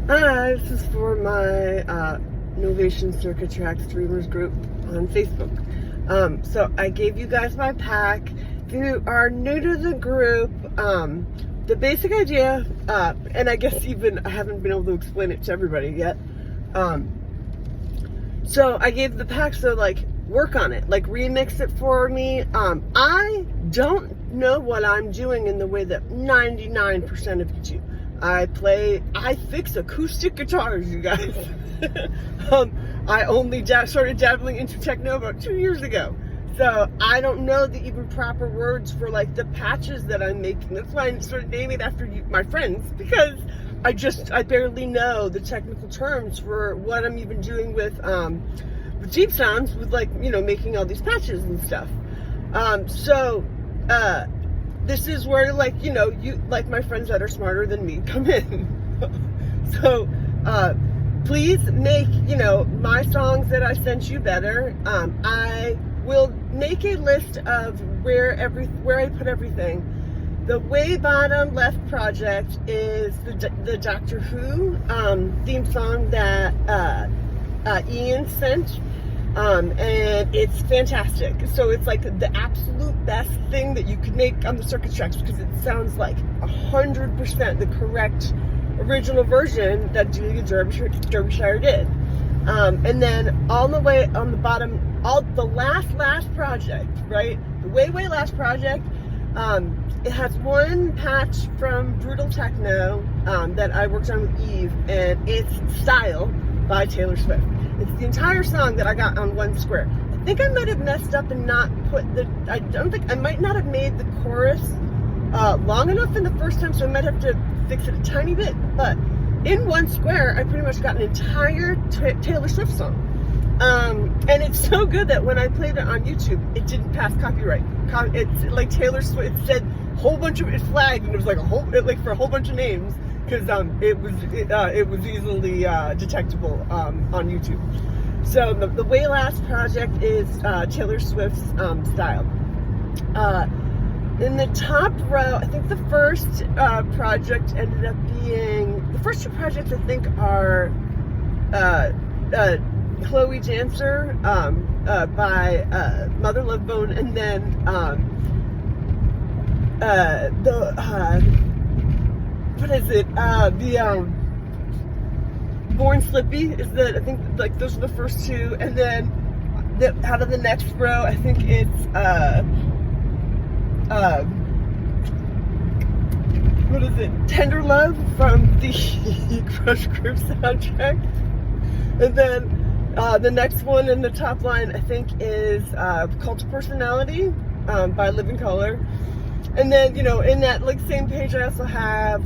Hi, this is for my Novation Circuit Tracks Dreamers group on Facebook. So I gave you guys my pack. If you are new to the group, the basic idea, and I guess even I haven't been able to explain it to everybody yet. So I gave the pack, so like work on it, like remix it for me. I don't know what I'm doing in the way that 99% of you do. I fix acoustic guitars, you guys. I only started dabbling into techno about 2 years ago. So I don't know the even proper words for like the patches that I'm making. That's why I started naming it after my friends, because I barely know the technical terms for what I'm even doing with Deep Sounds, with like, you know, making all these patches and stuff. This is where, like, you know, you, like my friends that are smarter than me, come in. So, please make, you know, my songs that I sent you better. I will make a list of where I put everything. The way bottom left project is the Doctor Who theme song that Ian sent. And it's fantastic. So it's like the absolute best thing that you could make on the Circuit Tracks, because it sounds like 100% the correct original version that Delia Derbyshire did. And then all the way on the bottom, the last project, right? The way last project, it has one patch from Brutal Techno that I worked on with Eve, and it's Style by Taylor Swift. It's the entire song that I got on one square. I think I might have messed up and not put I might not have made the chorus long enough in the first time, so I might have to fix it a tiny bit. But in one square, I pretty much got an entire Taylor Swift song. And it's so good that when I played it on YouTube, it didn't pass copyright. It's like Taylor Swift, it said a whole bunch of, it flagged, and it was like for a whole bunch of names, because it was easily detectable on YouTube. So the way last project is Taylor Swift's Style. In the top row, I think the first project ended up being, the first two projects I think are Chloe Dancer by Mother Love Bone, and then what is it? Born Slippy is I think like those are the first two, and then out of the next row, I think it's what is it? Tender Love from the Crush Groove soundtrack, and then the next one in the top line, I think, is Cult of Personality by Living Color. And then, you know, in that like same page, I also have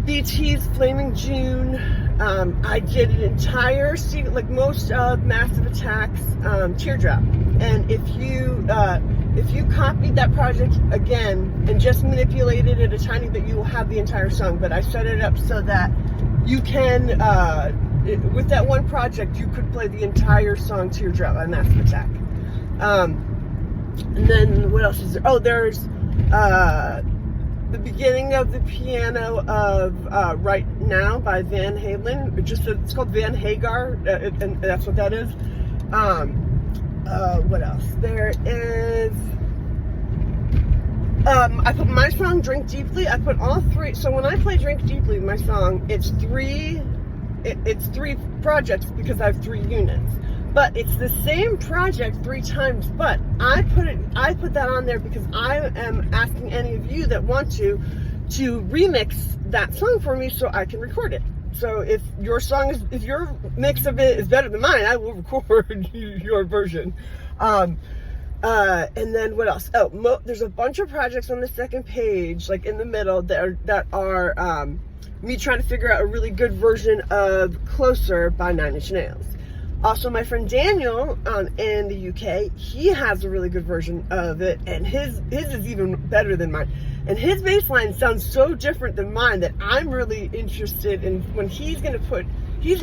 BT's Flaming June. I did an entire sequence, like most of Massive Attack's Teardrop. And if you copied that project again and just manipulated it a tiny bit, you will have the entire song. But I set it up so that you can, with that one project, you could play the entire song Teardrop by Massive Attack. And then what else is there? Oh, there's the beginning of the piano of Right Now by Van Halen. It's called Van Hagar, and that's what that is. What else? There is I put my song Drink Deeply. I put all three. So when I play Drink Deeply, my song, it's three projects, because I have 3 units. But it's the same project 3 times, but I put that on there because I am asking any of you that want to remix that song for me so I can record it. So if your mix of it is better than mine, I will record your version. And then what else? Oh, there's a bunch of projects on the second page, like in the middle, that are me trying to figure out a really good version of Closer by Nine Inch Nails. Also, my friend Daniel in the UK, he has a really good version of it, and his is even better than mine. And his bass line sounds so different than mine that I'm really interested in when he's gonna put his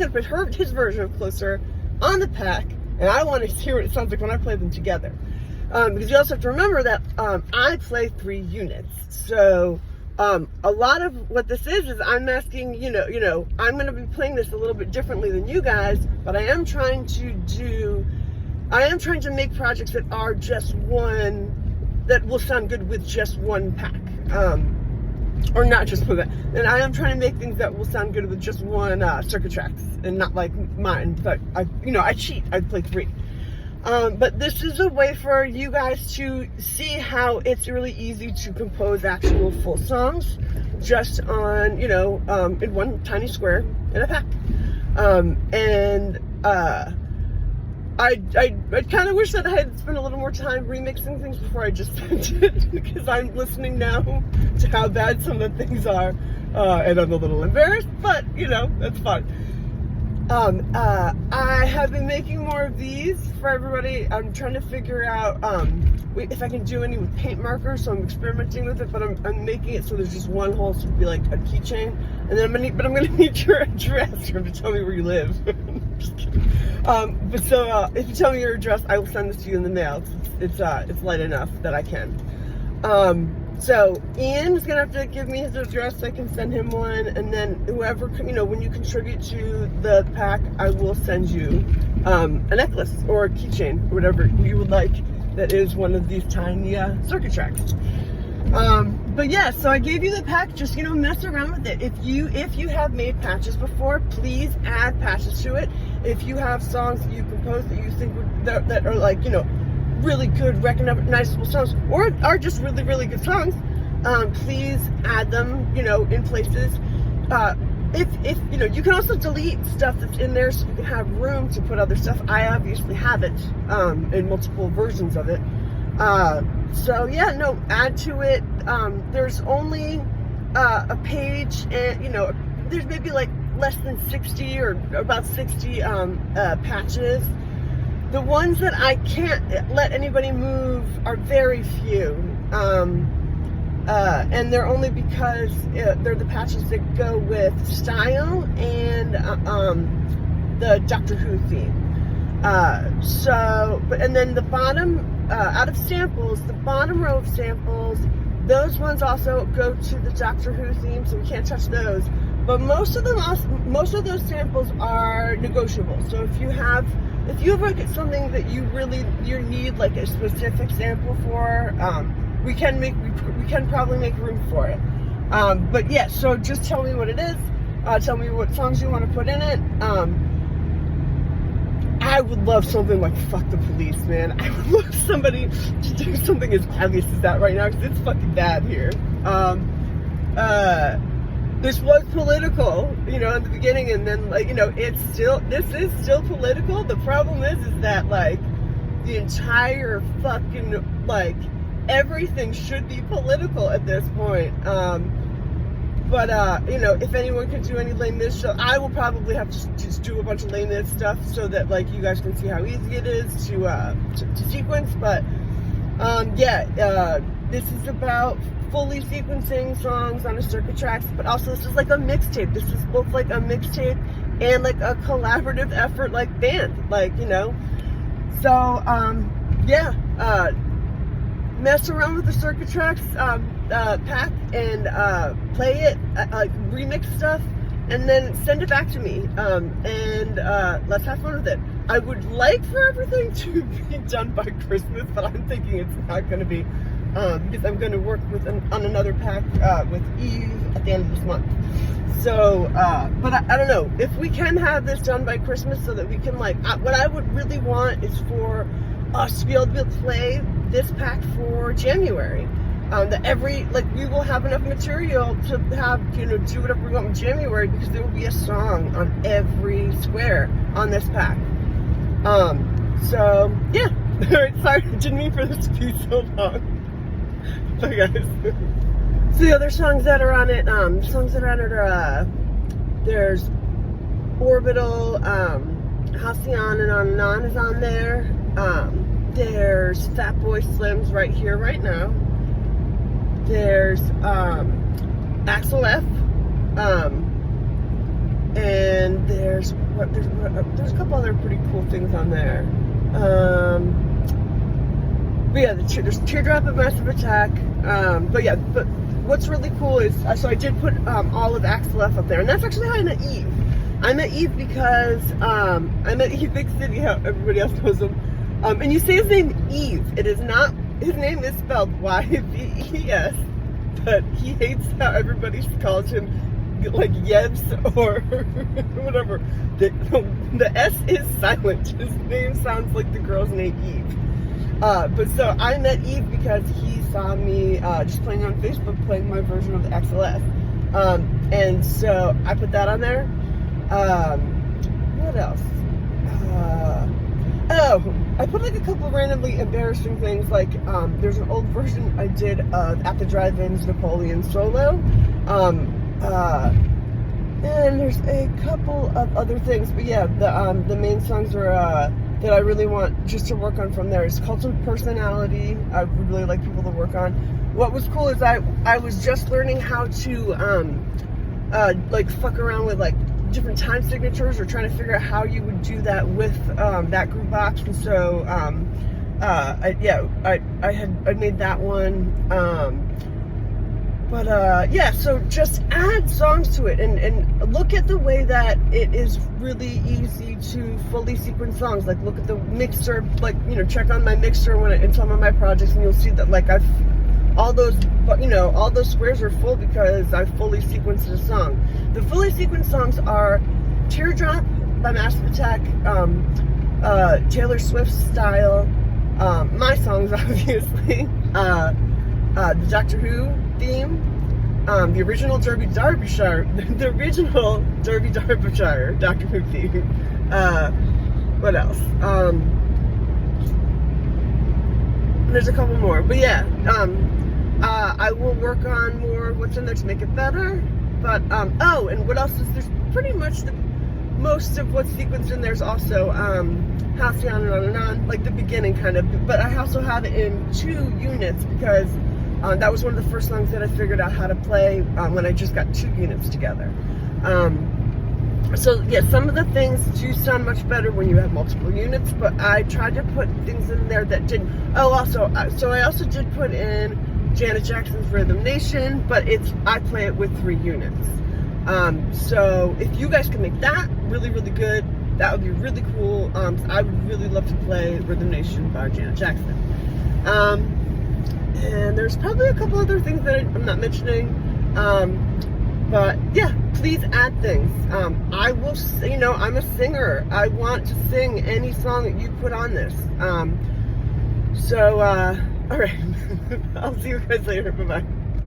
version of Closer on the pack, and I want to hear what it sounds like when I play them together. Because you also have to remember that I play 3 units. So A lot of what this is I'm asking, I'm going to be playing this a little bit differently than you guys, but I am trying to make projects that are just that will sound good with just one pack. Or not just for that. And I am trying to make things that will sound good with just one Circuit Tracks, and not like mine. But I cheat. I play 3. But this is a way for you guys to see how it's really easy to compose actual full songs just on, in one tiny square in a pack. I kind of wish that I had spent a little more time remixing things before I just sent it, because I'm listening now to how bad some of the things are, and I'm a little embarrassed, but, that's fun. I have been making more of these for everybody. I'm trying to figure out if I can do any with paint markers, so I'm experimenting with it, but I'm making it so there's just one hole, so it'll be like a keychain, and then I'm gonna need your address to tell me where you live. Just kidding. If you tell me your address, I will send this to you in the mail. It's light enough that I can. So Ian is gonna have to give me his address so I can send him one, and then whoever, when you contribute to the pack, I will send you a necklace or a keychain, or whatever you would like, that is one of these tiny Circuit Tracks. But yeah, so I gave you the pack, just, mess around with it. If you have made patches before, please add patches to it. If you have songs that you composed that you think that are like, really good, recognizable songs, or are just really, really good songs, please add them, in places. If you can also delete stuff that's in there so you can have room to put other stuff. I obviously have it, in multiple versions of it. So yeah, no, add to it. There's only a page, and there's maybe like less than 60 or about 60 patches. The ones that I can't let anybody move are very few, and they're only because they're the patches that go with style and the Doctor Who theme. And then the bottom, out of samples, the bottom row of samples, those ones also go to the Doctor Who theme, so we can't touch those. But most of those samples are negotiable. So if you have like something that you need like a specific sample for, we can probably make room for it. But yeah, so just tell me what it is. Tell me what songs you want to put in it. I would love something like Fuck the Police, man. I would love somebody to do something as obvious as that right now, because it's fucking bad here. This was political, in the beginning, and then, this is still political. The problem is that, the entire fucking, everything should be political at this point. But if anyone can do any Lame Miss show, I will probably have to just do a bunch of Lame Miss stuff so that, you guys can see how easy it is to sequence. But, this is about fully sequencing songs on a Circuit Tracks, but also this is like a mixtape. This is both like a mixtape and like a collaborative effort, like band, So, mess around with the Circuit Tracks pack and play it, remix stuff, and then send it back to me. Let's have fun with it. I would like for everything to be done by Christmas, but I'm thinking it's not going to be. Because I'm going to work on another pack with Eve at the end of this month. So, but I don't know. If we can have this done by Christmas so that we can, what I would really want is for us to be able to play this pack for January. That we will have enough material to have, do whatever we want in January, because there will be a song on every square on this pack. So, yeah. Alright, sorry, I didn't mean for this to be so long. Bye guys. So the other songs that are on it, are, there's Orbital, Halcyon and On is on there. There's Fatboy Slim's Right Here, Right Now. There's, Axel F. And there's a couple other pretty cool things on there. But yeah, there's Teardrop of Massive Attack. But what's really cool is, so I did put all of Axel F up there, and that's actually how I met Eve. I met Eve because I met Eve Big City, how everybody else knows him. And you say his name Eve. It is not, his name is spelled Y-V-E-S, but he hates how everybody calls him like Yebs or whatever. The S is silent. His name sounds like the girl's name Eve. But so I met Eve because he saw me just playing on Facebook, playing my version of the XLF. And so I put that on there. What else? Oh, I put like a couple randomly embarrassing things, like there's an old version I did of At the Drive-In's Napoleon solo. And there's a couple of other things, but yeah, the main songs are that I really want just to work on from there is Cult of Personality. I would really like people to work on. What was cool is I was just learning how to like fuck around with like different time signatures, or trying to figure out how you would do that with that group box. And so I made that one. Yeah, so just add songs to it, and look at the way that it is really easy to fully sequence songs. Like, look at the mixer, like, you know, check on my mixer in some of my projects, and you'll see that like all those squares are full because I fully sequenced a song. The fully sequenced songs are Teardrop by Massive Attack, Taylor Swift Style, my songs obviously, the Doctor Who theme, the original Derby Derbyshire Doctor Who theme. What else? There's a couple more, but yeah, I will work on more what's in there to make it better. But oh, and what else is there's pretty much most of what's sequenced in there's also Halcyon and on, like the beginning kind of, but I also have it in 2 units because that was one of the first songs that I figured out how to play when I just got 2 units together. So yeah, some of the things do sound much better when you have multiple units, but I tried to put things in there that didn't. Oh, also, so I also did put in Janet Jackson's Rhythm Nation, but I play it with 3 units. So if you guys can make that really, really good, that would be really cool. I would really love to play Rhythm Nation by Janet Jackson. And there's probably a couple other things that I'm not mentioning. But yeah, please add things. I will, you know, I'm a singer. I want to sing any song that you put on this. All right. I'll see you guys later. Bye-bye.